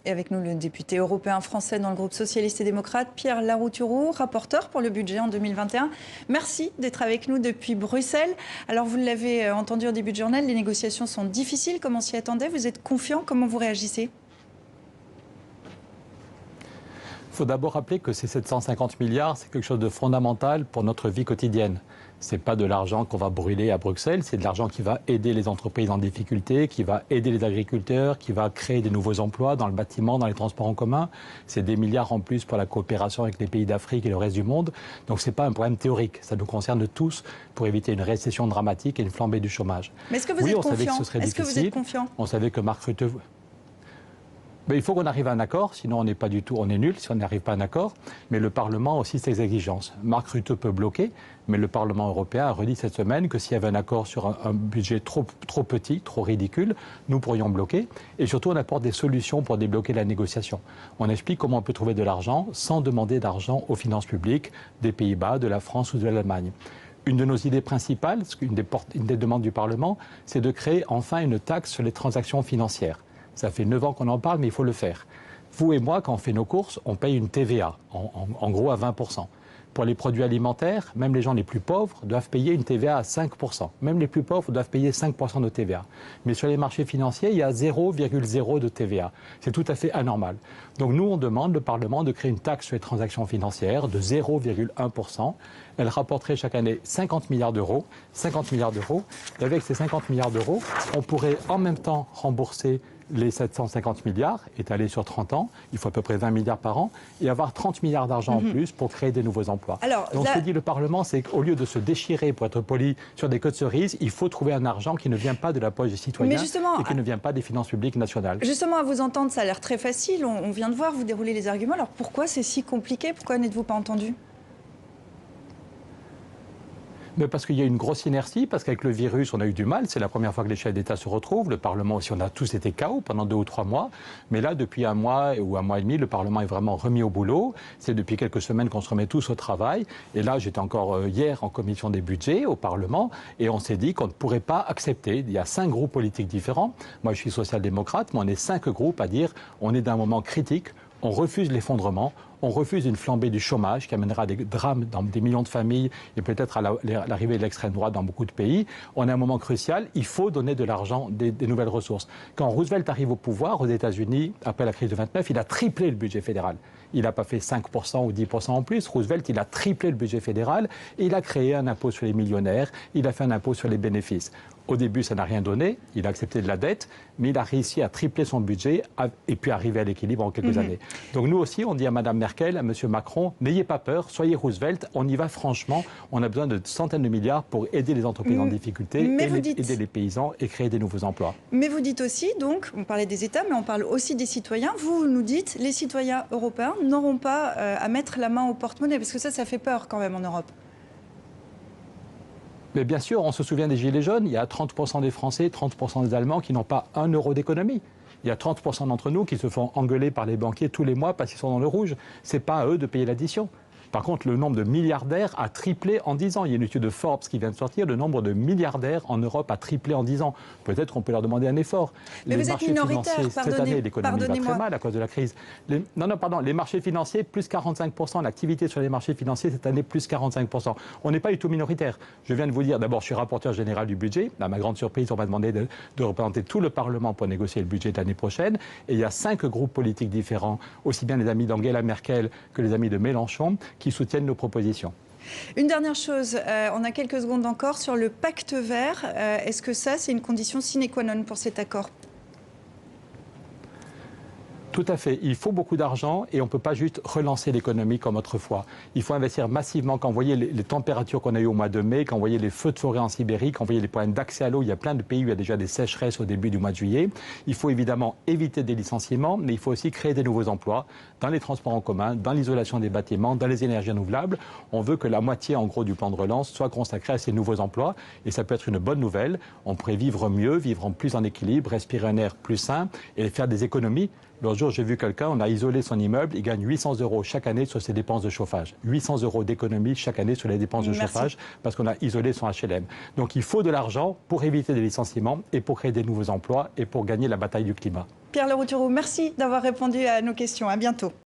Et avec nous, le député européen français dans le groupe socialiste et démocrate, Pierre Larrouturou, rapporteur pour le budget en 2021. Merci d'être avec nous depuis Bruxelles. Alors, vous l'avez entendu au début de journal, les négociations sont difficiles, comme on s'y attendait. Vous êtes confiant, comment vous réagissez ? Il faut d'abord rappeler que ces 750 milliards, c'est quelque chose de fondamental pour notre vie quotidienne. Ce n'est pas de l'argent qu'on va brûler à Bruxelles, c'est de l'argent qui va aider les entreprises en difficulté, qui va aider les agriculteurs, qui va créer des nouveaux emplois dans le bâtiment, dans les transports en commun. C'est des milliards en plus pour la coopération avec les pays d'Afrique et le reste du monde. Donc ce n'est pas un problème théorique, ça nous concerne tous pour éviter une récession dramatique et une flambée du chômage. Mais est-ce que vous êtes confiant ? On savait que ce serait difficile. Est-ce que vous êtes confiant ? On savait que Mark Rutte... Mais il faut qu'on arrive à un accord, sinon on n'est pas du tout, on est nul si on n'arrive pas à un accord. Mais le Parlement a aussi ses exigences. Mark Rutte peut bloquer, mais le Parlement européen a redit cette semaine que s'il y avait un accord sur un budget trop petit, trop ridicule, nous pourrions bloquer. Et surtout, on apporte des solutions pour débloquer la négociation. On explique comment on peut trouver de l'argent sans demander d'argent aux finances publiques des Pays-Bas, de la France ou de l'Allemagne. Une de nos idées principales, une des demandes du Parlement, c'est de créer enfin une taxe sur les transactions financières. Ça fait 9 ans qu'on en parle, mais il faut le faire. Vous et moi, quand on fait nos courses, on paye une TVA, en gros à 20%. Pour les produits alimentaires, même les gens les plus pauvres doivent payer une TVA à 5%. Même les plus pauvres doivent payer 5% de TVA. Mais sur les marchés financiers, il y a 0,0 de TVA. C'est tout à fait anormal. Donc nous, on demande le Parlement de créer une taxe sur les transactions financières de 0,1%. Elle rapporterait chaque année 50 milliards d'euros. 50 milliards d'euros. Et avec ces 50 milliards d'euros, on pourrait en même temps rembourser les 750 milliards, étalés sur 30 ans, il faut à peu près 20 milliards par an, et avoir 30 milliards d'argent en plus pour créer des nouveaux emplois. Donc ce que dit le Parlement, c'est qu'au lieu de se déchirer, pour être poli, sur des queues de cerises, il faut trouver un argent qui ne vient pas de la poche des citoyens et qui ne vient pas des finances publiques nationales. Justement, à vous entendre, ça a l'air très facile. On vient de voir, vous dérouler les arguments. Alors pourquoi c'est si compliqué ? Pourquoi n'êtes-vous pas entendu ? Mais parce qu'il y a une grosse inertie, parce qu'avec le virus, on a eu du mal. C'est la première fois que les chefs d'État se retrouvent. Le Parlement aussi, on a tous été KO pendant 2 ou 3 mois. Mais là, depuis 1 mois ou 1 mois et demi, le Parlement est vraiment remis au boulot. C'est depuis quelques semaines qu'on se remet tous au travail. Et là, j'étais encore hier en commission des budgets au Parlement. Et on s'est dit qu'on ne pourrait pas accepter. Il y a 5 groupes politiques différents. Moi, je suis social-démocrate, mais on est 5 groupes à dire on est dans un moment critique. On refuse l'effondrement, on refuse une flambée du chômage qui amènera des drames dans des millions de familles et peut-être à l'arrivée de l'extrême droite dans beaucoup de pays. On est à un moment crucial, il faut donner de l'argent, des nouvelles ressources. Quand Roosevelt arrive au pouvoir aux États-Unis, après la crise de 29, il a triplé le budget fédéral. Il n'a pas fait 5% ou 10% en plus. Roosevelt, il a triplé le budget fédéral et il a créé un impôt sur les millionnaires, il a fait un impôt sur les bénéfices. Au début, ça n'a rien donné, il a accepté de la dette, mais il a réussi à tripler son budget et puis arriver à l'équilibre en quelques années. Donc nous aussi, on dit à Mme Merkel, à M. Macron, n'ayez pas peur, soyez Roosevelt, on y va franchement, on a besoin de centaines de milliards pour aider les entreprises en difficulté, aider les paysans et créer des nouveaux emplois. Mais vous dites aussi, donc, on parlait des États, mais on parle aussi des citoyens. Vous nous dites, les citoyens européens n'auront pas à mettre la main au porte-monnaie, parce que ça fait peur quand même en Europe. Mais bien sûr, on se souvient des Gilets jaunes, il y a 30% des Français, 30% des Allemands qui n'ont pas 1 euro d'économie. Il y a 30% d'entre nous qui se font engueuler par les banquiers tous les mois parce qu'ils sont dans le rouge. Ce n'est pas à eux de payer l'addition. Par contre, le nombre de milliardaires a triplé en 10 ans. Il y a une étude de Forbes qui vient de sortir. Le nombre de milliardaires en Europe a triplé en 10 ans. Peut-être qu'on peut leur demander un effort. Mais les vous êtes minoritaire, cette année, l'économie va très mal à cause de la crise. Les marchés financiers, plus 45%. L'activité sur les marchés financiers, cette année, plus 45%. On n'est pas du tout minoritaire. Je viens de vous dire, d'abord, je suis rapporteur général du budget. À ma grande surprise, on m'a demandé de représenter tout le Parlement pour négocier le budget de l'année prochaine. Et il y a 5 groupes politiques différents, aussi bien les amis d'Angela Merkel que les amis de Mélenchon, qui soutiennent nos propositions. Une dernière chose, on a quelques secondes encore sur le pacte vert. Est-ce que ça, c'est une condition sine qua non pour cet accord ? Tout à fait. Il faut beaucoup d'argent et on ne peut pas juste relancer l'économie comme autrefois. Il faut investir massivement. Quand vous voyez les températures qu'on a eues au mois de mai, quand vous voyez les feux de forêt en Sibérie, quand vous voyez les problèmes d'accès à l'eau, il y a plein de pays où il y a déjà des sécheresses au début du mois de juillet. Il faut évidemment éviter des licenciements, mais il faut aussi créer des nouveaux emplois dans les transports en commun, dans l'isolation des bâtiments, dans les énergies renouvelables. On veut que la moitié, en gros, du plan de relance soit consacrée à ces nouveaux emplois. Et ça peut être une bonne nouvelle. On pourrait vivre mieux, vivre plus en équilibre, respirer un air plus sain et faire des économies. L'autre jour, j'ai vu quelqu'un, on a isolé son immeuble, il gagne 800 € chaque année sur ses dépenses de chauffage. 800 € d'économie chaque année sur les dépenses de chauffage parce qu'on a isolé son HLM. Donc il faut de l'argent pour éviter des licenciements et pour créer des nouveaux emplois et pour gagner la bataille du climat. Pierre Larrouturou, merci d'avoir répondu à nos questions. À bientôt.